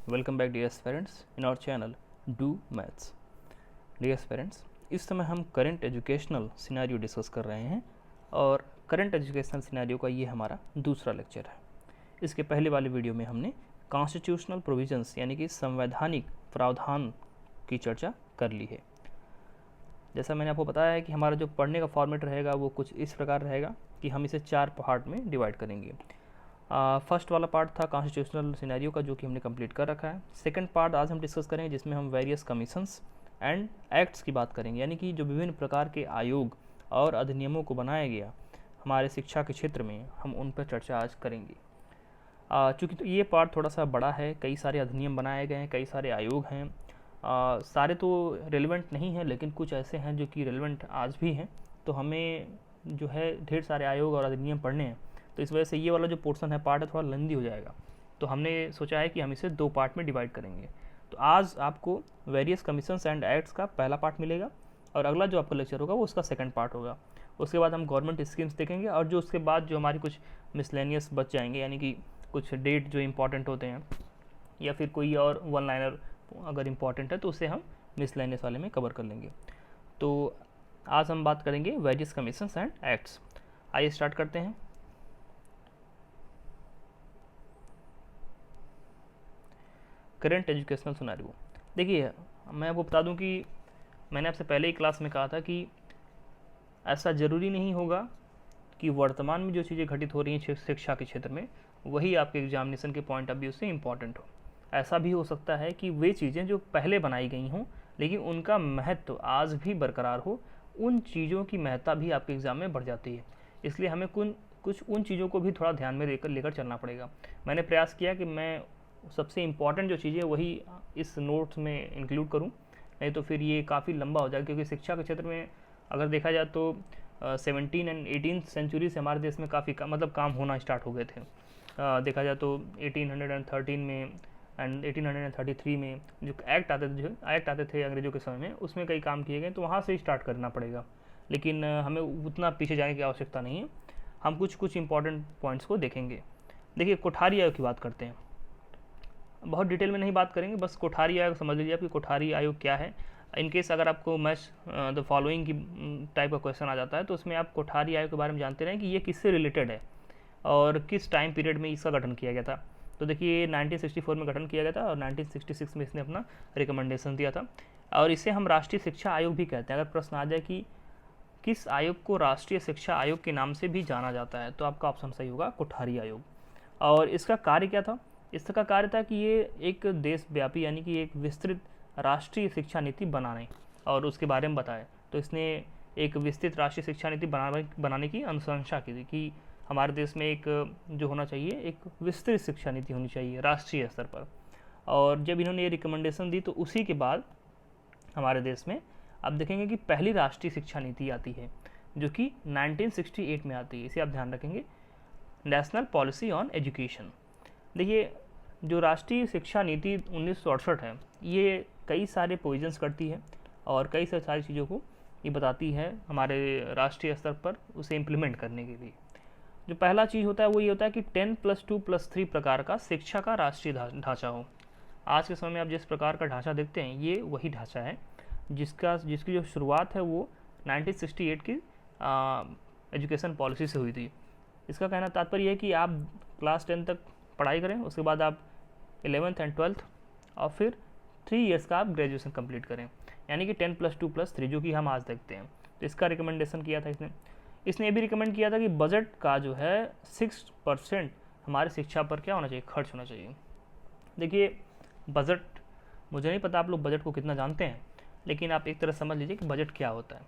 Welcome back dear parents in our channel do maths. Dear parents, इस समय हम current educational scenario discuss कर रहे हैं और करंट एजुकेशनल सिनेरियो का ये हमारा दूसरा लेक्चर है। इसके पहले वाले वीडियो में हमने कॉन्स्टिट्यूशनल प्रोविजंस यानी कि संवैधानिक प्रावधान की चर्चा कर ली है। जैसा मैंने आपको बताया है कि हमारा जो पढ़ने का फॉर्मेट रहेगा वो कुछ इस प्रकार रहेगा कि हम इसे 4 पार्ट में डिवाइड करेंगे। फर्स्ट वाला पार्ट था कॉन्स्टिट्यूशनल सिनेरियो का, जो कि हमने कंप्लीट कर रखा है। सेकंड पार्ट आज हम डिस्कस करेंगे जिसमें हम वेरियस कमीशंस एंड एक्ट्स की बात करेंगे, यानी कि जो विभिन्न प्रकार के आयोग और अधिनियमों को बनाया गया हमारे शिक्षा के क्षेत्र में, हम उन पर चर्चा आज करेंगे। चूँकि तो ये पार्ट थोड़ा सा बड़ा है, कई सारे अधिनियम बनाए गए हैं, कई सारे आयोग हैं। सारे तो रेलिवेंट नहीं हैं, लेकिन कुछ ऐसे हैं जो कि रेलिवेंट आज भी हैं। तो हमें जो है ढेर सारे आयोग और अधिनियम पढ़ने हैं, तो इस वजह से ये वाला जो पोर्शन है पार्ट है थोड़ा लेंदी हो जाएगा। तो हमने सोचा है कि हम इसे 2 पार्ट में डिवाइड करेंगे। तो आज आपको वेरियस कमीशंस एंड एक्ट्स का पहला पार्ट मिलेगा और अगला जो आपका लेक्चर होगा वो उसका सेकंड पार्ट होगा। उसके बाद हम गवर्नमेंट स्कीम्स देखेंगे और जो उसके बाद जो हमारी कुछ मिसलेनियस बच जाएंगे, यानी कि कुछ डेट जो इंपॉर्टेंट होते हैं या फिर कोई और वन लाइनर अगर इम्पॉर्टेंट है तो उसे हम मिसलेनियस वाले में कवर कर लेंगे। तो आज हम बात करेंगे वेरियस कमीशंस एंड एक्ट्स। आइए स्टार्ट करते हैं। Current educational scenario. देखिए, मैं आपको बता दूं कि मैंने आपसे पहले ही क्लास में कहा था कि ऐसा ज़रूरी नहीं होगा कि वर्तमान में जो चीज़ें घटित हो रही हैं शिक्षा के क्षेत्र में वही आपके एग्जामिनेशन के पॉइंट ऑफ व्यू से इम्पॉर्टेंट हो। ऐसा भी हो सकता है कि वे चीज़ें जो पहले बनाई गई हों लेकिन उनका महत्व आज भी बरकरार हो, उन चीज़ों की महत्ता भी आपके एग्ज़ाम में बढ़ जाती है। इसलिए हमें कुछ उन चीज़ों को भी थोड़ा ध्यान में लेकर चलना पड़ेगा। मैंने प्रयास किया कि मैं सबसे इम्पॉर्टेंट जो चीज़ें वही इस नोट्स में इंक्लूड करूं, नहीं तो फिर ये काफ़ी लंबा हो जाएगा। क्योंकि शिक्षा के क्षेत्र में अगर देखा जाए तो 17 एंड 18 सेंचुरी से हमारे देश में काफ़ी काम होना स्टार्ट हो गए थे। देखा जाए तो 1813 में एंड 1833 में जो एक्ट आते थे अंग्रेज़ों के समय में, उसमें कई काम किए गए, तो वहाँ से स्टार्ट करना पड़ेगा। लेकिन हमें उतना पीछे जाने की आवश्यकता नहीं है। हम कुछ इंपॉर्टेंट पॉइंट्स को देखेंगे। देखिए, कोठारी आयोग की बात करते हैं। बहुत डिटेल में नहीं बात करेंगे, बस कोठारी आयोग समझ लीजिए आप कि कोठारी आयोग क्या है। इनकेस अगर आपको मैच द फॉलोइंग की टाइप का क्वेश्चन आ जाता है तो उसमें आप कोठारी आयोग के बारे में जानते रहें कि ये किससे रिलेटेड है और किस टाइम पीरियड में इसका गठन किया गया था। तो देखिए, 1964 में गठन किया गया था और 1966 में इसने अपना रिकमेंडेशन दिया था। और इसे हम राष्ट्रीय शिक्षा आयोग भी कहते हैं। अगर प्रश्न आ जाए कि किस आयोग को राष्ट्रीय शिक्षा आयोग के नाम से भी जाना जाता है, तो आपका ऑप्शन सही होगा कोठारी आयोग। और इसका कार्य क्या था? इसका कार्य था कि ये एक देशव्यापी यानी कि एक विस्तृत राष्ट्रीय शिक्षा नीति बनाने और उसके बारे में बताए। तो इसने एक विस्तृत राष्ट्रीय शिक्षा नीति बनाने की अनुशंसा की थी कि हमारे देश में एक जो होना चाहिए, एक विस्तृत शिक्षा नीति होनी चाहिए राष्ट्रीय स्तर पर। और जब इन्होंने ये रिकमेंडेशन दी तो उसी के बाद हमारे देश में आप देखेंगे कि पहली राष्ट्रीय शिक्षा नीति आती है, जो कि 1968 में आती है। इसे आप ध्यान रखेंगे, नेशनल पॉलिसी ऑन एजुकेशन। देखिए, जो राष्ट्रीय शिक्षा नीति 1968 है, ये कई सारे प्रोविजंस करती है और कई सारी चीज़ों को ये बताती है हमारे राष्ट्रीय स्तर पर उसे इम्प्लीमेंट करने के लिए। जो पहला चीज़ होता है वो ये होता है कि 10+2+3 प्रकार का शिक्षा का राष्ट्रीय ढांचा हो। आज के समय में आप जिस प्रकार का ढांचा देखते हैं, ये वही ढांचा है जिसकी जो शुरुआत है वो 1968 की एजुकेशन पॉलिसी से हुई थी। इसका कहना तात्पर्य है कि आप क्लास 10 तक पढ़ाई करें, उसके बाद आप 11th एंड 12th और फिर 3 इयर्स का आप ग्रेजुएशन कंप्लीट करें, यानी कि 10+2+3 जो कि हम आज देखते हैं। तो इसका रिकमेंडेशन किया था इसने ये भी रिकमेंड किया था कि बजट का जो है 6% हमारे शिक्षा पर क्या होना चाहिए, खर्च होना चाहिए। देखिए, बजट, मुझे नहीं पता आप लोग बजट को कितना जानते हैं, लेकिन आप एक तरह समझ लीजिए कि बजट क्या होता है।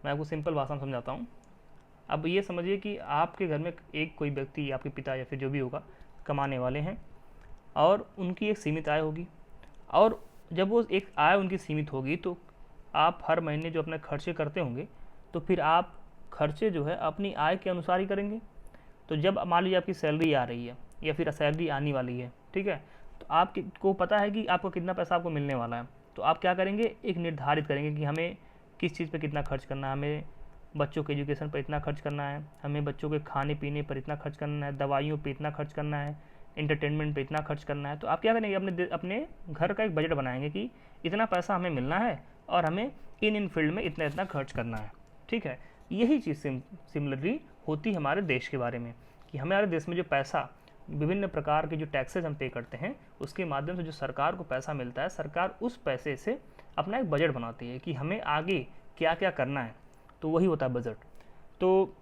मैं आपको सिंपल भाषा में समझाता हूँ। अब ये समझिए कि आपके घर में एक कोई व्यक्ति, आपके पिता या फिर जो भी होगा, कमाने वाले हैं और उनकी एक सीमित आय होगी। और जब वो एक आय उनकी सीमित होगी तो आप हर महीने जो अपने खर्चे करते होंगे, तो फिर आप खर्चे जो है अपनी आय के अनुसार ही करेंगे। तो जब मान लीजिए आपकी सैलरी आ रही है या फिर सैलरी आने वाली है, ठीक है, तो आपको पता है कि आपको कितना पैसा आपको मिलने वाला है, तो आप क्या करेंगे, एक निर्धारित करेंगे कि हमें किस चीज़ पे कितना खर्च करना है। हमें बच्चों के एजुकेशन पर इतना खर्च करना है, हमें बच्चों के खाने पीने पर इतना खर्च करना है, दवाइयों पे इतना खर्च करना है, इंटरटेनमेंट पे इतना खर्च करना है, तो आप क्या करेंगे, अपने घर का एक बजट बनाएंगे कि इतना पैसा हमें मिलना है और हमें इन फील्ड में इतना इतना खर्च करना है। ठीक है, यही चीज़ सिमिलरली होती है हमारे देश के बारे में, कि हमारे देश में जो पैसा, विभिन्न प्रकार के जो टैक्सेस हम पे करते हैं, उसके माध्यम से जो सरकार को पैसा मिलता है, सरकार उस पैसे से अपना एक बजट बनाती है कि हमें आगे क्या क्या करना है, तो वही होता है बजट। तो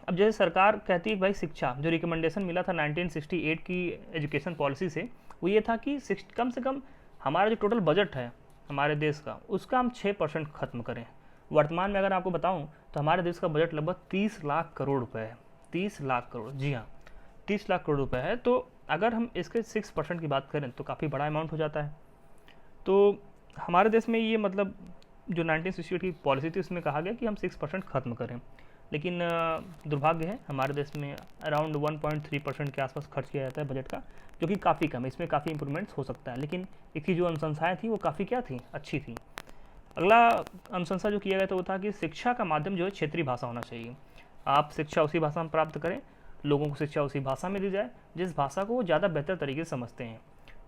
अब जैसे सरकार कहती है भाई शिक्षा, जो रिकमेंडेशन मिला था 1968 की एजुकेशन पॉलिसी से, वो ये था कि कम से कम हमारा जो टोटल बजट है हमारे देश का, उसका हम 6% खत्म करें। वर्तमान में अगर आपको बताऊं तो हमारे देश का बजट लगभग 30 लाख करोड़ रुपए है। 30 लाख करोड़, जी हाँ 30 लाख करोड़ रुपए है। तो अगर हम इसके 6% की बात करें तो काफ़ी बड़ा अमाउंट हो जाता है। तो हमारे देश में ये मतलब जो 1968 की पॉलिसी थी उसमें कहा गया कि हम 6% खत्म करें, लेकिन दुर्भाग्य है हमारे देश में अराउंड 1.3% के आसपास खर्च किया जाता है बजट का, जो कि काफ़ी कम है। इसमें काफ़ी इंप्रूवमेंट्स हो सकता है, लेकिन इसकी जो अनुशंसाएँ थी वो काफ़ी क्या थी, अच्छी थी। अगला अनुशंसा जो किया गया था वो था कि शिक्षा का माध्यम जो है क्षेत्रीय भाषा होना चाहिए। आप शिक्षा उसी भाषा में प्राप्त करें, लोगों को शिक्षा उसी भाषा में दी जाए जिस भाषा को वो ज़्यादा बेहतर तरीके से समझते हैं।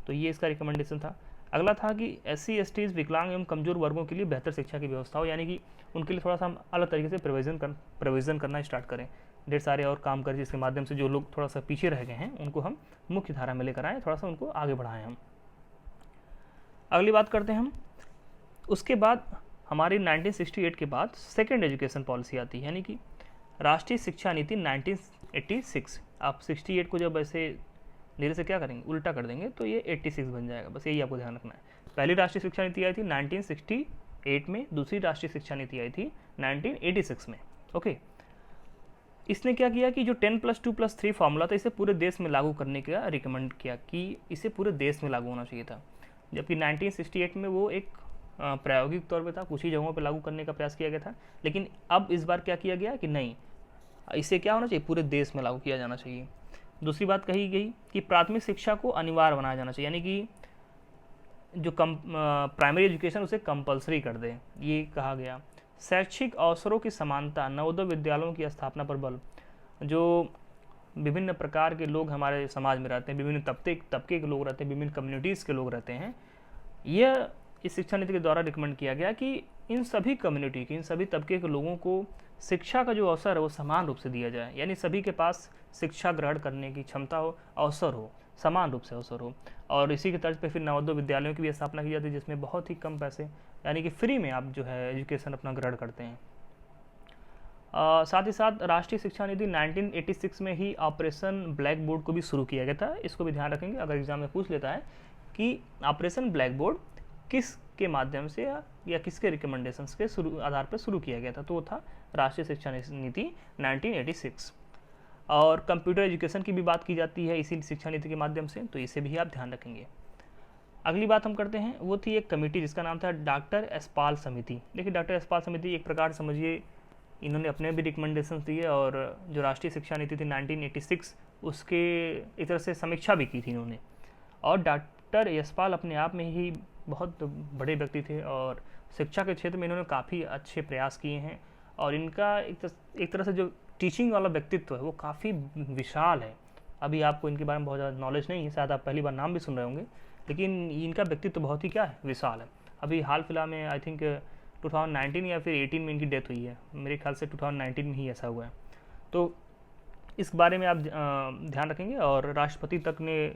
तो ये इसका रिकमेंडेशन था। अगला था कि SC STs विकलांग एवं कमजोर वर्गों के लिए बेहतर शिक्षा की व्यवस्था हो, यानी कि उनके लिए थोड़ा सा हम अलग तरीके से प्रोविज़न करना स्टार्ट करें, ढेर सारे और काम करें जिसके माध्यम से जो लोग थोड़ा सा पीछे रह गए हैं उनको हम मुख्य धारा में लेकर आएँ, थोड़ा सा उनको आगे बढ़ाएं हम। अगली बात करते हैं हम, उसके बाद हमारी 1968 के बाद सेकेंड एजुकेशन पॉलिसी आती है, यानी कि राष्ट्रीय शिक्षा नीति 1986। आप 68 को जब ऐसे धीरे से क्या करेंगे, उल्टा कर देंगे तो ये 86 बन जाएगा, बस यही आपको ध्यान रखना है। पहली राष्ट्रीय शिक्षा नीति आई थी 1968 में, दूसरी राष्ट्रीय शिक्षा नीति आई थी 1986 में। ओके, इसने क्या किया कि जो 10+2+3 फॉर्मूला था इसे पूरे देश में लागू करने का रिकमेंड किया कि इसे पूरे देश में लागू होना चाहिए था, जबकि 1968 में वो एक प्रायोगिक तौर पे था, कुछ ही जगहों पे लागू करने का प्रयास किया गया था। लेकिन अब इस बार क्या किया गया कि नहीं, इसे क्या होना चाहिए, पूरे देश में लागू किया जाना चाहिए। दूसरी बात कही गई कि प्राथमिक शिक्षा को अनिवार्य बनाया जाना चाहिए, यानी कि जो प्राइमरी एजुकेशन उसे कंपलसरी कर दे, ये कहा गया। शैक्षिक अवसरों की समानता, नवोदय विद्यालयों की स्थापना पर बल। जो विभिन्न प्रकार के लोग हमारे समाज में रहते हैं, विभिन्न तबके के लोग रहते हैं, विभिन्न कम्युनिटीज़ के लोग रहते हैं, यह इस शिक्षा नीति के द्वारा रिकमेंड किया गया कि इन सभी कम्युनिटी के, इन सभी तबके के लोगों को शिक्षा का जो अवसर है वो समान रूप से दिया जाए, यानी सभी के पास शिक्षा ग्रहण करने की क्षमता हो, अवसर हो, समान रूप से अवसर हो। और इसी के तर्ज पे फिर नवोदय विद्यालयों की भी स्थापना की जाती है, जिसमें बहुत ही कम पैसे, यानी कि फ्री में आप जो है एजुकेशन अपना ग्रहण करते हैं। साथ ही साथ राष्ट्रीय शिक्षा नीति 1986 में ही ऑपरेशन ब्लैक बोर्ड को भी शुरू किया गया था। इसको भी ध्यान रखेंगे, अगर एग्जाम में पूछ लेता है कि ऑपरेशन ब्लैक बोर्ड किस के माध्यम से या किसके रिकमेंडेशंस के आधार पर शुरू किया गया था, तो वो था राष्ट्रीय शिक्षा नीति 1986। और कंप्यूटर एजुकेशन की भी बात की जाती है इसी शिक्षा नीति के माध्यम से, तो इसे भी आप ध्यान रखेंगे। अगली बात हम करते हैं, वो थी एक कमेटी जिसका नाम था डॉक्टर यशपाल समिति। देखिए डॉक्टर यशपाल समिति एक प्रकार समझिए इन्होंने अपने भी रिकमेंडेशंस दिए और जो राष्ट्रीय शिक्षा नीति थी 1986 उसके एक तरह से समीक्षा भी की थी इन्होंने। और डॉक्टर यशपाल अपने आप में ही बहुत बड़े व्यक्ति थे और शिक्षा के क्षेत्र में इन्होंने काफ़ी अच्छे प्रयास किए हैं और इनका एक तरह से जो टीचिंग वाला व्यक्तित्व है वो काफ़ी विशाल है। अभी आपको इनके बारे में बहुत ज़्यादा नॉलेज नहीं है, शायद आप पहली बार नाम भी सुन रहे होंगे, लेकिन इनका व्यक्तित्व बहुत ही क्या है, विशाल है। अभी हाल फिलहाल में आई थिंक 2019 या फिर 18 में इनकी डेथ हुई है, मेरे ख्याल से 2019 में ही ऐसा हुआ है। तो इस बारे में आप ध्यान रखेंगे। और राष्ट्रपति तक ने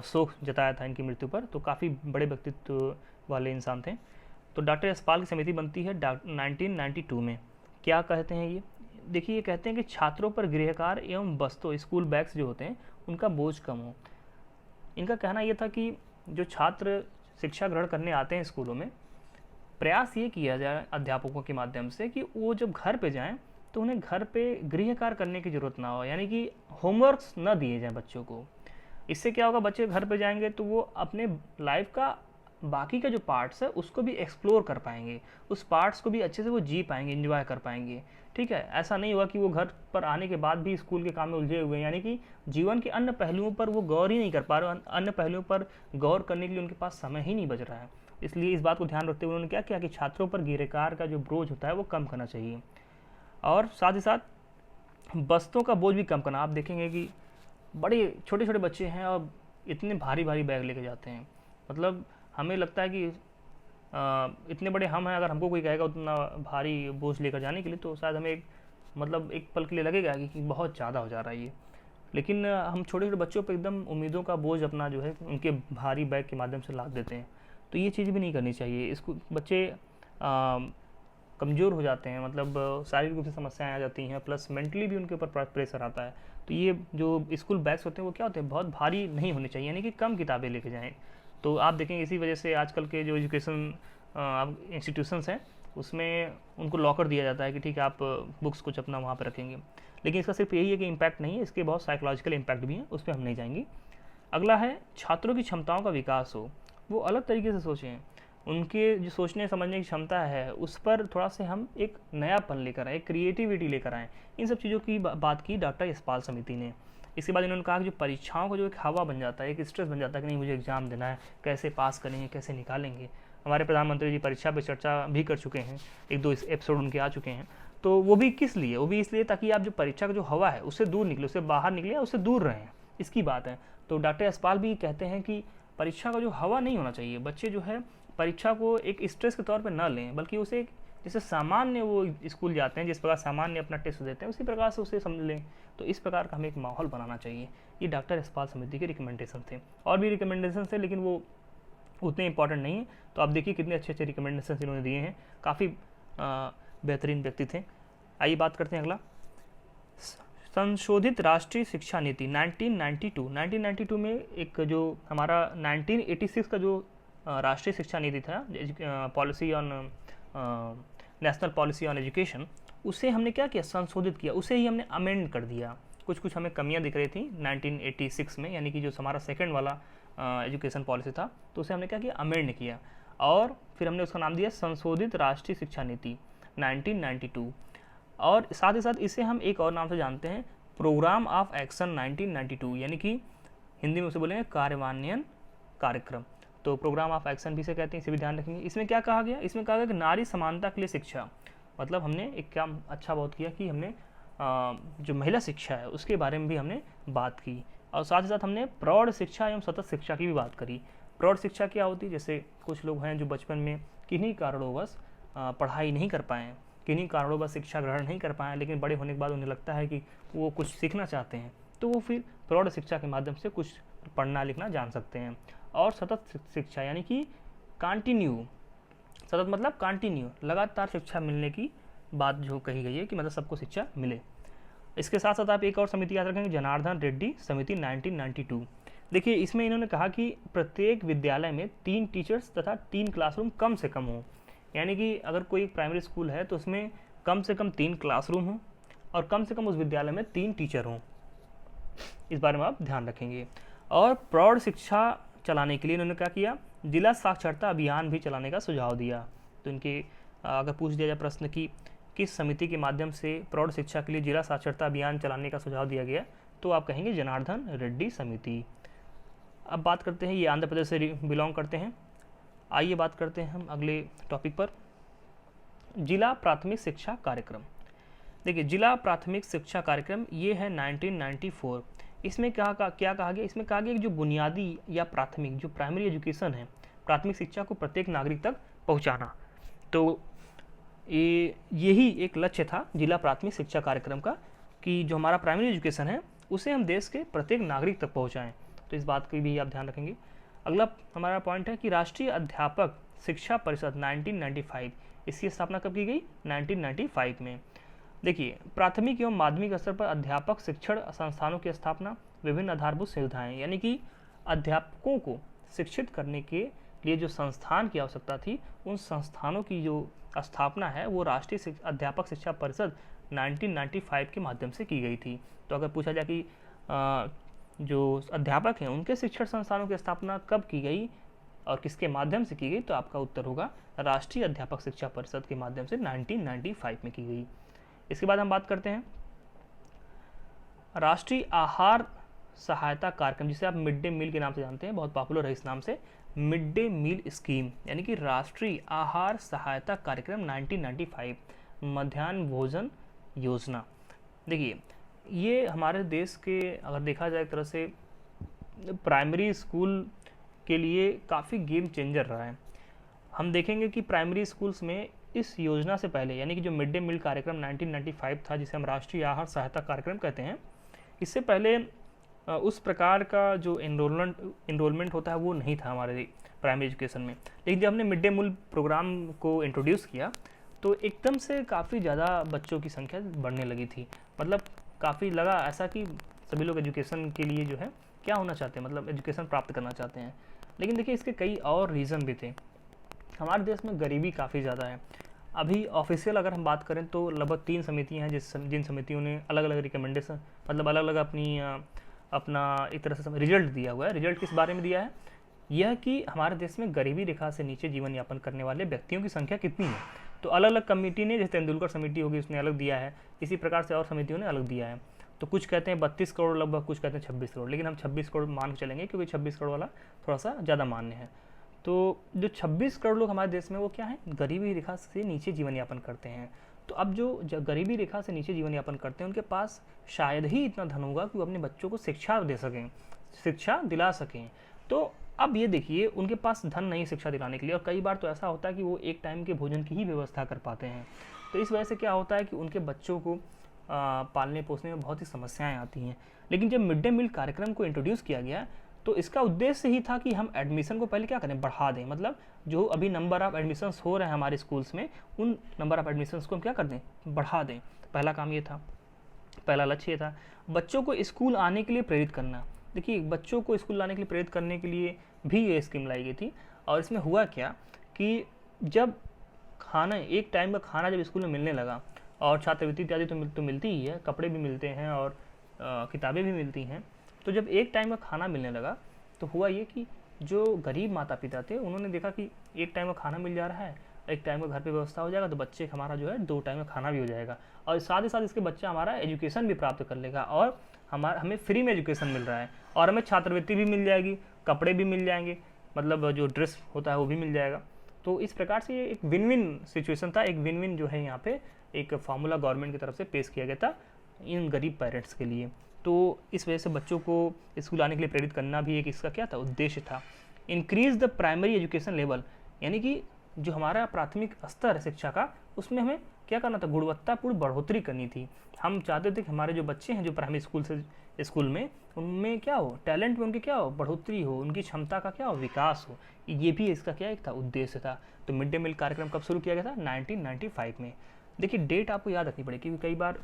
शोक जताया था इनकी मृत्यु पर, तो काफ़ी बड़े व्यक्तित्व वाले इंसान थे। तो डॉक्टर यशपाल की समिति बनती है 1992 में। क्या कहते हैं ये, देखिए ये कहते हैं कि छात्रों पर गृहकार एवं वस्तु स्कूल बैग्स जो होते हैं उनका बोझ कम हो। इनका कहना यह था कि जो छात्र शिक्षा ग्रहण करने आते हैं स्कूलों में, प्रयास ये किया जाए अध्यापकों के माध्यम से कि वो जब घर पे जाएं तो उन्हें घर पे गृह कार्य करने की ज़रूरत ना हो, यानी कि होमवर्क्स न दिए जाएं बच्चों को। इससे क्या होगा, बच्चे घर पे जाएंगे तो वो अपने लाइफ का बाकी का जो पार्ट्स है उसको भी एक्सप्लोर कर पाएंगे, उस पार्ट्स को भी अच्छे से वो जी पाएंगे, एंजॉय कर पाएंगे। ठीक है, ऐसा नहीं होगा कि वो घर पर आने के बाद भी स्कूल के काम में उलझे हुए हैं, यानी कि जीवन के अन्य पहलुओं पर वो गौर ही नहीं कर पा रहे, अन्य पहलुओं पर गौर करने के लिए उनके पास समय ही नहीं बच रहा है। इसलिए इस बात को ध्यान रखते हुए उन्होंने क्या किया कि छात्रों पर गृहकार्य का जो बोझ होता है वो कम करना चाहिए और साथ ही साथ बस्तों का बोझ भी कम करना। आप देखेंगे कि बड़े छोटे छोटे बच्चे हैं और इतने भारी भारी बैग लेके जाते हैं। मतलब हमें लगता है कि इतने बड़े हम हैं, अगर हमको कोई कहेगा उतना भारी बोझ लेकर जाने के लिए तो शायद हमें मतलब एक पल के लिए लगेगा कि बहुत ज़्यादा हो जा रहा है ये। लेकिन हम छोटे छोटे बच्चों पर एकदम उम्मीदों का बोझ अपना जो है उनके भारी बैग के माध्यम से लाद देते हैं। तो ये चीज़ भी नहीं करनी चाहिए। इसको बच्चे कमज़ोर हो जाते हैं, मतलब शारीरिक रूप से समस्याएं आ जाती हैं, प्लस मेंटली भी उनके ऊपर प्रेशर आता है। तो ये जो स्कूल बैग्स होते हैं वो क्या होते हैं, बहुत भारी नहीं होने चाहिए, यानी कि कम किताबें लेके जाएं। तो आप देखेंगे इसी वजह से आजकल के जो एजुकेशन इंस्टीट्यूशंस हैं उसमें उनको लॉकर दिया जाता है कि ठीक है आप बुक्स कुछ अपना वहाँ पर रखेंगे। लेकिन इसका सिर्फ यही है कि इम्पैक्ट नहीं है, इसके बहुत साइकोलॉजिकल इम्पैक्ट भी हैं, उस पर हम नहीं जाएंगे। अगला है छात्रों की क्षमताओं का विकास हो, वो अलग तरीके से सोचें, उनके जो सोचने समझने की क्षमता है उस पर थोड़ा से हम एक नयापन लेकर आए, क्रिएटिविटी लेकर आएँ। इन सब चीज़ों की बात की डॉक्टर यशपाल समिति ने। इसके बाद इन्होंने कहा कि जो परीक्षाओं का जो एक हवा बन जाता है, एक स्ट्रेस बन जाता है कि नहीं मुझे एग्ज़ाम देना है, कैसे पास करेंगे, कैसे निकालेंगे। हमारे प्रधानमंत्री जी परीक्षा पर चर्चा भी कर चुके हैं, एक दो एपिसोड उनके आ चुके हैं। तो वो भी किस लिए, वो भी इसलिए ताकि आप जो परीक्षा का जो हवा है उससे दूर निकले, उससे बाहर निकले या उससे दूर रहें, इसकी बात है। तो डॉक्टर यशपाल भी कहते हैं कि परीक्षा का जो हवा नहीं होना चाहिए, बच्चे जो है परीक्षा को एक स्ट्रेस के तौर पे ना लें, बल्कि उसे जैसे सामान्य वो स्कूल जाते हैं, जिस प्रकार सामान्य अपना टेस्ट देते हैं उसी प्रकार से उसे समझ लें। तो इस प्रकार का हमें एक माहौल बनाना चाहिए। ये डॉक्टर यशपाल समिति के रिकमेंडेशन थे। और भी रिकमेंडेशन थे लेकिन वो उतने इंपॉर्टेंट नहीं है। तो आप देखिए कितने अच्छे अच्छे रिकमेंडेशन इन्होंने दिए हैं, काफ़ी बेहतरीन व्यक्ति थे। आइए बात करते हैं अगला, संशोधित राष्ट्रीय शिक्षा नीति 1992 में एक जो हमारा 1986 का जो राष्ट्रीय शिक्षा नीति था, policy on national policy on education, उसे हमने क्या किया, संशोधित किया, उसे ही हमने अमेंड कर दिया। कुछ कुछ हमें कमियां दिख रही थी 1986 में, यानी कि जो हमारा सेकंड वाला एजुकेशन पॉलिसी था, तो उसे हमने क्या किया, अमेंड किया, और फिर हमने उसका नाम दिया संशोधित राष्ट्रीय शिक्षा नीति 1992। और साथ ही साथ इसे हम एक और नाम से जानते हैं, प्रोग्राम ऑफ एक्शन 1992, यानी कि हिंदी में उसे बोलेंगे कार्यान्वयन कार्यक्रम। तो प्रोग्राम ऑफ एक्शन भी इसे कहते हैं, इसे भी ध्यान रखेंगे। इसमें क्या कहा गया, इसमें कहा गया कि नारी समानता के लिए शिक्षा, मतलब हमने एक काम अच्छा बहुत किया कि हमने जो महिला शिक्षा है उसके बारे में भी हमने बात की, और साथ ही साथ हमने प्रौढ़ शिक्षा एवं सतत शिक्षा की भी बात करी। प्रौढ़ शिक्षा क्या होती है, जैसे कुछ लोग हैं जो बचपन में किन्हीं कारणोंवश पढ़ाई नहीं कर पाए, किन्हीं कारणों शिक्षा ग्रहण नहीं कर पाए, लेकिन बड़े होने के बाद उन्हें लगता है कि वो कुछ सीखना चाहते हैं, तो वो फिर प्रौढ़ शिक्षा के माध्यम से कुछ पढ़ना लिखना जान सकते हैं। और सतत शिक्षा यानी कि कंटिन्यू, सतत मतलब कंटिन्यू, लगातार शिक्षा मिलने की बात जो कही गई है कि मतलब सबको शिक्षा मिले। इसके साथ साथ आप एक और समिति याद रखेंगे, जनार्दन रेड्डी समिति 1992। देखिए इसमें इन्होंने कहा कि प्रत्येक विद्यालय में 3 टीचर्स तथा 3 क्लासरूम कम से कम हो, यानी कि अगर कोई प्राइमरी स्कूल है तो उसमें कम से कम 3 क्लासरूम हों और कम से कम उस विद्यालय में 3 टीचर हों, इस बारे में आप ध्यान रखेंगे। और प्रौढ़ शिक्षा चलाने के लिए इन्होंने क्या किया, जिला साक्षरता अभियान भी चलाने का सुझाव दिया। तो इनके अगर पूछ दिया जाए प्रश्न कि किस समिति के माध्यम से प्रौढ़ शिक्षा के लिए जिला साक्षरता अभियान चलाने का सुझाव दिया गया, तो आप कहेंगे जनार्दन रेड्डी समिति। अब बात करते हैं, ये आंध्र प्रदेश से बिलोंग करते हैं। आइए बात करते हैं हम अगले टॉपिक पर, जिला प्राथमिक शिक्षा कार्यक्रम। देखिए जिला प्राथमिक शिक्षा कार्यक्रम ये है 1994। इसमें क्या कहा गया, इसमें कहा गया कि जो बुनियादी या प्राथमिक जो प्राइमरी एजुकेशन है, प्राथमिक शिक्षा को प्रत्येक नागरिक तक पहुंचाना। तो यही एक लक्ष्य था जिला प्राथमिक शिक्षा कार्यक्रम का, कि जो हमारा प्राइमरी एजुकेशन है उसे हम देश के प्रत्येक नागरिक तक पहुंचाएं। तो इस बात की भी आप ध्यान रखेंगे। अगला हमारा पॉइंट है कि राष्ट्रीय अध्यापक शिक्षा परिषद 1995, इसकी स्थापना कब की गई, 1995 में। देखिए प्राथमिक एवं माध्यमिक स्तर पर अध्यापक शिक्षण संस्थानों की स्थापना, विभिन्न आधारभूत सुविधाएं, यानी कि अध्यापकों को शिक्षित करने के लिए जो संस्थान की आवश्यकता थी, उन संस्थानों की जो स्थापना है वो राष्ट्रीय अध्यापक शिक्षा परिषद 1995 के माध्यम से की गई थी। तो अगर पूछा जाए कि जो अध्यापक हैं उनके शिक्षण संस्थानों की स्थापना कब की गई और किसके माध्यम से की गई, तो आपका उत्तर होगा राष्ट्रीय अध्यापक शिक्षा परिषद के माध्यम से 1995 में की गई। इसके बाद हम बात करते हैं राष्ट्रीय आहार सहायता कार्यक्रम, जिसे आप मिड डे मील के नाम से जानते हैं, बहुत पॉपुलर है इस नाम से, मिड डे मील स्कीम, यानी कि राष्ट्रीय आहार सहायता कार्यक्रम 1995, मध्याह्न भोजन योजना। देखिए ये हमारे देश के अगर देखा जाए एक तरह से प्राइमरी स्कूल के लिए काफ़ी गेम चेंजर रहा है। हम देखेंगे कि प्राइमरी स्कूल्स में इस योजना से पहले, यानी कि जो मिड डे मील कार्यक्रम 1995 था, जिसे हम राष्ट्रीय आहार सहायता कार्यक्रम कहते हैं, इससे पहले उस प्रकार का जो इनरोलमेंट होता है वो नहीं था हमारे प्राइमरी एजुकेशन में। लेकिन जब हमने मिड डे मील प्रोग्राम को इंट्रोड्यूस किया तो एकदम से काफ़ी ज़्यादा बच्चों की संख्या बढ़ने लगी थी। मतलब काफ़ी लगा ऐसा कि सभी लोग एजुकेशन के लिए जो है क्या होना चाहते हैं, मतलब एजुकेशन प्राप्त करना चाहते हैं। लेकिन देखिए इसके कई और रीज़न भी थे। हमारे देश में गरीबी काफ़ी ज़्यादा है। अभी ऑफिशियल अगर हम बात करें तो लगभग 3 समितियां हैं जिन समितियों ने अलग अलग रिकमेंडेशन, मतलब अलग अलग अपना एक तरह से रिजल्ट दिया हुआ है। रिजल्ट किस बारे में दिया है? यह कि हमारे देश में गरीबी रेखा से नीचे जीवन यापन करने वाले व्यक्तियों की संख्या कितनी है। तो अलग अलग कमेटी ने, जैसे तेंदुलकर समिति होगी उसने अलग दिया है, इसी प्रकार से और समितियों ने अलग दिया है। तो कुछ कहते हैं 32 करोड़ लगभग, कुछ कहते हैं 26 करोड़, लेकिन हम 26 करोड़ मान के चलेंगे क्योंकि 26 करोड़ वाला थोड़ा सा ज़्यादा मान्य है। तो जो 26 करोड़ लोग हमारे देश में वो क्या है, गरीबी रेखा से नीचे जीवन यापन करते हैं। तो अब जो गरीबी रेखा से नीचे जीवन यापन करते हैं उनके पास शायद ही इतना धन होगा कि वो अपने बच्चों को शिक्षा दे सकें, शिक्षा दिला सकें। तो अब ये देखिए उनके पास धन नहीं शिक्षा दिलाने के लिए, और कई बार तो ऐसा होता है कि वो एक टाइम के भोजन की ही व्यवस्था कर पाते हैं। तो इस वजह से क्या होता है कि उनके बच्चों को पालने पोसने में बहुत ही समस्याएं आती हैं। लेकिन जब मिड डे मील कार्यक्रम को इंट्रोड्यूस किया गया तो इसका उद्देश्य ही था कि हम एडमिशन को पहले क्या करें, बढ़ा दें। मतलब जो अभी नंबर ऑफ एडमिशन्स हो रहे हैं हमारे स्कूल्स में, उन नंबर ऑफ एडमिशन्स को हम क्या कर दें, बढ़ा दें। पहला काम ये था, पहला लक्ष्य था बच्चों को स्कूल आने के लिए प्रेरित करना। देखिए बच्चों को स्कूल लाने के लिए प्रेरित करने के लिए भी ये स्कीम लाई गई थी। और इसमें हुआ क्या कि जब खाना, एक टाइम का खाना जब स्कूल में मिलने लगा, और छात्रवृत्ति इत्यादि तो मिलती ही है, कपड़े भी मिलते हैं और किताबें भी मिलती हैं। तो जब एक टाइम का खाना मिलने लगा तो हुआ ये कि जो गरीब माता पिता थे उन्होंने देखा कि एक टाइम का खाना मिल जा रहा है, एक टाइम का घर पे व्यवस्था हो जाएगा, तो बच्चे हमारा जो है 2 टाइम का खाना भी हो जाएगा, और साथ ही साथ इसके बच्चा हमारा एजुकेशन भी प्राप्त कर लेगा, और हमें फ्री में एजुकेशन मिल रहा है, और हमें छात्रवृत्ति भी मिल जाएगी, कपड़े भी मिल जाएंगे, मतलब जो ड्रेस होता है वो भी मिल जाएगा। तो इस प्रकार से ये एक विन विन सिचुएशन था, एक विन विन जो है यहाँ पे एक फार्मूला गवर्नमेंट की तरफ से पेश किया गया था इन गरीब पेरेंट्स के लिए। तो इस वजह से बच्चों को स्कूल आने के लिए प्रेरित करना भी एक इसका क्या था, उद्देश्य था। Increase the primary education level, यानी कि जो हमारा प्राथमिक स्तर है शिक्षा का, उसमें हमें क्या करना था, गुणवत्तापूर्ण बढ़ोतरी करनी थी। हम चाहते थे कि हमारे जो बच्चे हैं जो प्राइमरी स्कूल में, उनमें क्या हो, टैलेंट में उनकी क्या हो, बढ़ोतरी हो, उनकी क्षमता का क्या हो, विकास हो। ये भी इसका क्या एक था, उद्देश्य था। तो मिड डे मील कार्यक्रम कब शुरू किया गया था, 1995 में। देखिए डेट आपको याद रखनी पड़ेगी क्योंकि कई बार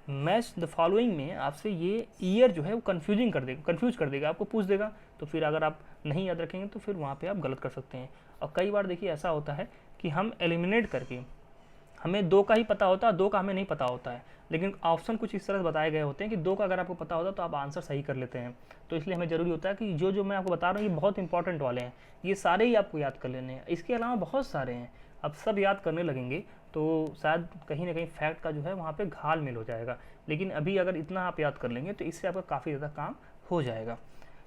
मैच द फॉलोइंग में आपसे ये ईयर जो है वो कंफ्यूज कर देगा, आपको पूछ देगा, तो फिर अगर आप नहीं याद रखेंगे तो फिर वहाँ पे आप गलत कर सकते हैं। और कई बार देखिए ऐसा होता है कि हम एलिमिनेट करके, हमें 2 का ही पता होता है, 2 का हमें नहीं पता होता है, लेकिन ऑप्शन कुछ इस तरह से बताए गए होते हैं कि 2 का अगर आपको पता होता है तो आप आंसर सही कर लेते हैं। तो इसलिए हमें ज़रूरी होता है कि जो मैं आपको बता रहा हूँ ये बहुत इंपॉर्टेंट वाले हैं, ये सारे ही आपको याद कर लेने हैं। इसके अलावा बहुत सारे हैं, अब सब याद करने लगेंगे तो शायद कहीं ना कहीं फैक्ट का जो है वहाँ पे घाल-मेल हो जाएगा। लेकिन अभी अगर इतना आप याद कर लेंगे तो इससे आपका काफ़ी ज़्यादा काम हो जाएगा।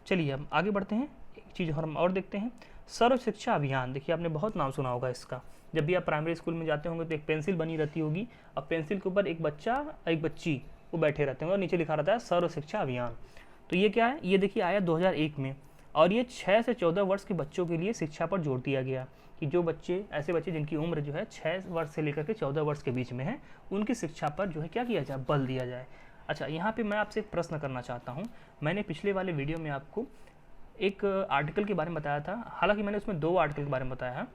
चलिए हम आगे बढ़ते हैं, एक चीज़ हम और देखते हैं, सर्व शिक्षा अभियान। देखिए आपने बहुत नाम सुना होगा इसका। जब भी आप प्राइमरी स्कूल में जाते होंगे तो एक पेंसिल बनी रहती होगी, और पेंसिल के ऊपर एक बच्चा एक बच्ची वो बैठे रहते होंगे और नीचे लिखा रहता है सर्व शिक्षा अभियान। तो ये क्या है, ये देखिए आया 2001 में, और ये 6 से 14 वर्ष के बच्चों के लिए शिक्षा पर जोर दिया गया कि जो बच्चे, ऐसे बच्चे जिनकी उम्र जो है 6 वर्ष से लेकर के 14 वर्ष के बीच में है, उनकी शिक्षा पर जो है क्या किया जाए, बल दिया जाए। अच्छा, यहाँ पे मैं आपसे एक प्रश्न करना चाहता हूँ। मैंने पिछले वाले वीडियो में आपको एक आर्टिकल के बारे में बताया था, हालांकि मैंने उसमें 2 आर्टिकल के बारे में बताया है,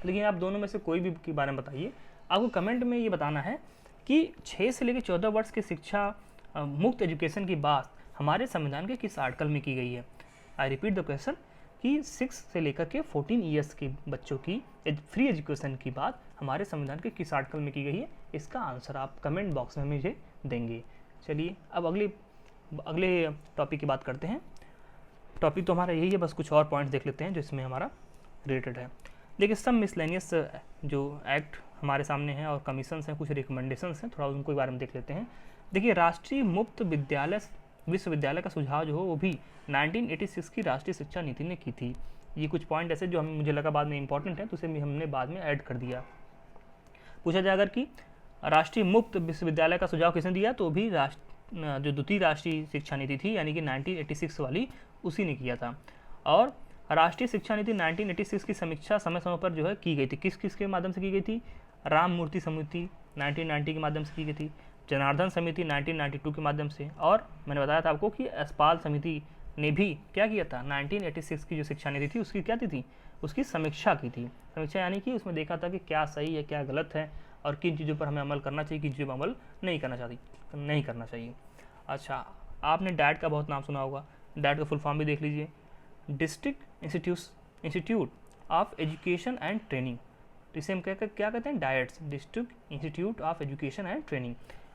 लेकिन आप दोनों में से कोई भी के बारे में बताइए। आपको कमेंट में ये बताना है कि 6 से लेकर 14 वर्ष की शिक्षा मुक्त एजुकेशन की बात हमारे संविधान के किस आर्टिकल में की गई है। आई रिपीट द क्वेश्चन कि 6 से लेकर के 14 ईयर्स के बच्चों की फ्री एजुकेशन की बात हमारे संविधान के किस आर्टिकल में की गई है, इसका आंसर आप कमेंट बॉक्स में मुझे देंगे। चलिए अब अगले टॉपिक की बात करते हैं। टॉपिक तो हमारा यही है, बस कुछ और पॉइंट्स देख लेते हैं जो इसमें हमारा रिलेटेड है। देखिए सब मिसलेनियस जो एक्ट हमारे सामने हैं और कमीशंस हैं, कुछ रिकमेंडेशंस हैं, थोड़ा उनको बारे में देख लेते हैं। देखिए राष्ट्रीय मुक्त विश्वविद्यालय का सुझाव जो हो वो भी 1986 की राष्ट्रीय शिक्षा नीति ने की थी। ये कुछ पॉइंट ऐसे जो मुझे लगा बाद में इंपॉर्टेंट है तो उसे भी हमने बाद में ऐड कर दिया। पूछा जाए अगर कि राष्ट्रीय मुक्त विश्वविद्यालय का सुझाव किसने दिया, तो भी जो द्वितीय राष्ट्रीय शिक्षा नीति थी यानी कि 1986 वाली, उसी ने किया था। और राष्ट्रीय शिक्षा नीति 1986 की समीक्षा समय समय पर जो है की गई थी। किस किस के माध्यम से की गई थी? राम मूर्ति समिति 1990 के माध्यम से की गई थी, जनार्दन समिति 1992 के माध्यम से, और मैंने बताया था आपको कि यशपाल समिति ने भी क्या किया था, 1986 की जो शिक्षा नीति थी उसकी क्या थी, उसकी समीक्षा की थी। समीक्षा यानी कि उसमें देखा था कि क्या सही है क्या गलत है और किन चीज़ों पर हमें अमल करना चाहिए, किन चीज़ों पर अमल नहीं करना चाहिए। अच्छा, आपने डैट का बहुत नाम सुना होगा, डैट का फुल फॉर्म भी देख लीजिए, district institute of education and training. इसे हम क्या कहते हैं, diets, district institute of education and training.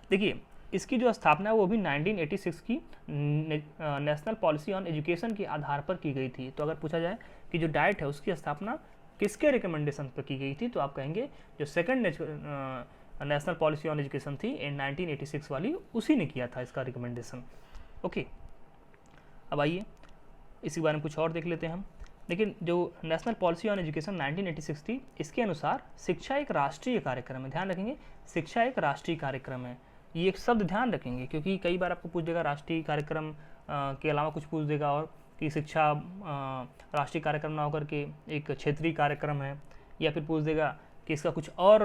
देखिए इसकी जो स्थापना है वो भी 1986 की नेशनल पॉलिसी ऑन एजुकेशन के आधार पर की गई थी। तो अगर पूछा जाए कि जो डाइट है उसकी स्थापना किसके रिकमेंडेशन पर की गई थी, तो आप कहेंगे जो second national policy on education थी इन 1986 वाली, उसी ने किया था इसका रिकमेंडेशन। ओके, अब आइए इसी बारे में कुछ और देख लेते हैं हम। लेकिन जो नेशनल पॉलिसी ऑन एजुकेशन 1986 थी, इसके अनुसार शिक्षा एक राष्ट्रीय कार्यक्रम है। ध्यान रखेंगे, शिक्षा एक राष्ट्रीय कार्यक्रम है। ये एक शब्द ध्यान रखेंगे क्योंकि कई बार आपको पूछ देगा राष्ट्रीय कार्यक्रम के अलावा कुछ पूछ देगा, और कि शिक्षा राष्ट्रीय कार्यक्रम ना होकर के एक क्षेत्रीय कार्यक्रम है, या फिर पूछ देगा कि इसका कुछ और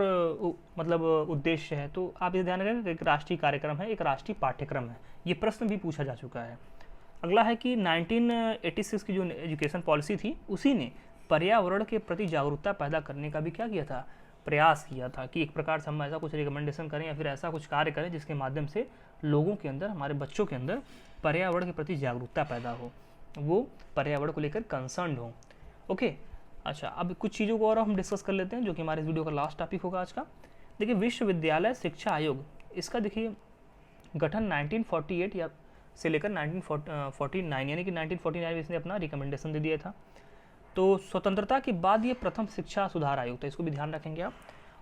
मतलब उद्देश्य है। तो आप ये ध्यान रखें कि एक राष्ट्रीय कार्यक्रम है, एक राष्ट्रीय पाठ्यक्रम है। ये प्रश्न भी पूछा जा चुका है। अगला है कि 1986 की जो एजुकेशन पॉलिसी थी उसी ने पर्यावरण के प्रति जागरूकता पैदा करने का भी क्या किया था, प्रयास किया था कि एक प्रकार से हम ऐसा कुछ रिकमेंडेशन करें या फिर ऐसा कुछ कार्य करें जिसके माध्यम से लोगों के अंदर, हमारे बच्चों के अंदर पर्यावरण के प्रति जागरूकता पैदा हो, वो पर्यावरण को लेकर कंसर्न हो। ओके, अच्छा, अब कुछ चीज़ों को और हम डिस्कस कर लेते हैं जो कि हमारे इस वीडियो का लास्ट टॉपिक होगा आज का। देखिए विश्वविद्यालय शिक्षा आयोग, इसका देखिए गठन 1948 या से लेकर 1949 यानी कि 1949 में इसने अपना रिकमेंडेशन दे दिया था। तो स्वतंत्रता के बाद ये प्रथम शिक्षा सुधार आयोग था, इसको भी ध्यान रखेंगे आप।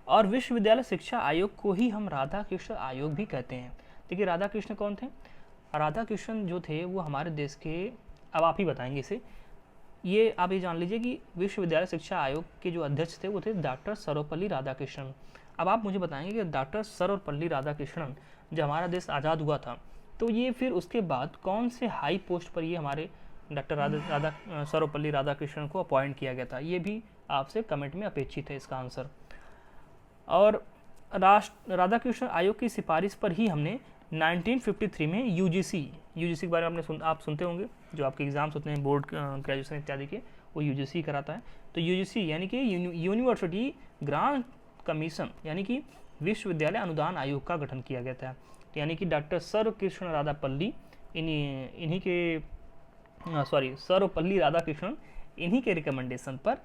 और विश्वविद्यालय शिक्षा आयोग को ही हम राधा कृष्ण आयोग भी कहते हैं। देखिए राधा कृष्ण कौन थे? राधा कृष्ण जो थे वो हमारे देश के, अब आप ही बताएंगे इसे, ये आप ये जान लीजिए कि विश्वविद्यालय शिक्षा आयोग के जो अध्यक्ष थे वो थे डॉक्टर सर्वपल्ली राधाकृष्णन। अब आप मुझे बताएंगे कि डॉक्टर सर्वपल्ली राधाकृष्णन जब हमारा देश आज़ाद हुआ था तो ये फिर उसके बाद कौन से हाई पोस्ट पर ये हमारे डॉक्टर सर्वपल्ली राधाकृष्णन को अपॉइंट किया गया था, ये भी आपसे कमेंट में अपेक्षित है इसका आंसर। और राधाकृष्ण आयोग की सिफारिश पर ही हमने 1953 में यूजीसी के बारे में आप सुनते होंगे, जो आपके एग्जाम्स होते हैं बोर्ड ग्रेजुएशन इत्यादि के, वो यूजीसी कराता है। तो यूजीसी यानी कि यूनिवर्सिटी ग्रांट कमीशन यानी कि विश्वविद्यालय अनुदान आयोग का गठन किया गया था। यानी कि डॉक्टर सर्वकृष्ण राधापल्ली सर्वपल्ली राधाकृष्णन इन्हीं के रिकमेंडेशन पर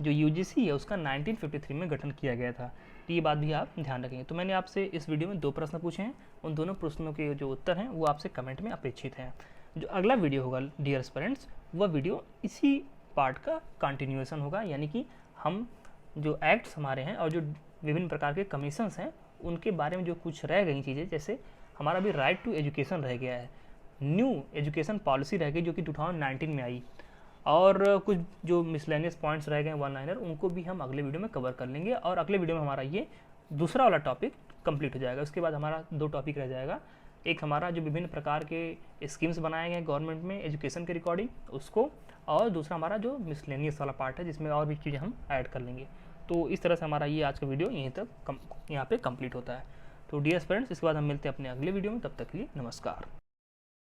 जो यूजीसी है उसका 1953 में गठन किया गया था। तो ये बात भी आप ध्यान रखेंगे। तो मैंने आपसे इस वीडियो में 2 प्रश्न पूछे हैं, उन दोनों प्रश्नों के जो उत्तर हैं वो आपसे कमेंट में अपेक्षित हैं। जो अगला वीडियो होगा डियर स्टूडेंट्स, वह वीडियो इसी पार्ट का कंटिन्यूएशन होगा, यानी कि हम जो एक्ट्स हमारे हैं और जो विभिन्न प्रकार के कमीशंस हैं उनके बारे में जो कुछ रह गई चीज़ें, जैसे हमारा भी राइट टू एजुकेशन रह गया है, न्यू एजुकेशन पॉलिसी रह गई जो कि 2019 में आई, और कुछ जो मिसलेनियस पॉइंट्स रह गए वन लाइनर, उनको भी हम अगले वीडियो में कवर कर लेंगे। और अगले वीडियो में हमारा ये दूसरा वाला टॉपिक कंप्लीट हो जाएगा। उसके बाद हमारा 2 टॉपिक रह जाएगा, एक हमारा जो विभिन्न प्रकार के स्कीम्स बनाए गए गवर्नमेंट में एजुकेशन के रिकॉर्डिंग उसको, और दूसरा हमारा जो मिसलेनियस वाला पार्ट है जिसमें और भी चीज़ें हम ऐड कर लेंगे। तो इस तरह से हमारा ये आज का वीडियो यहीं तक यहाँ पे कंप्लीट होता है। तो डियर फ्रेंड्स, इसके बाद हम मिलते हैं अपने अगले वीडियो में, तब तक के लिए नमस्कार।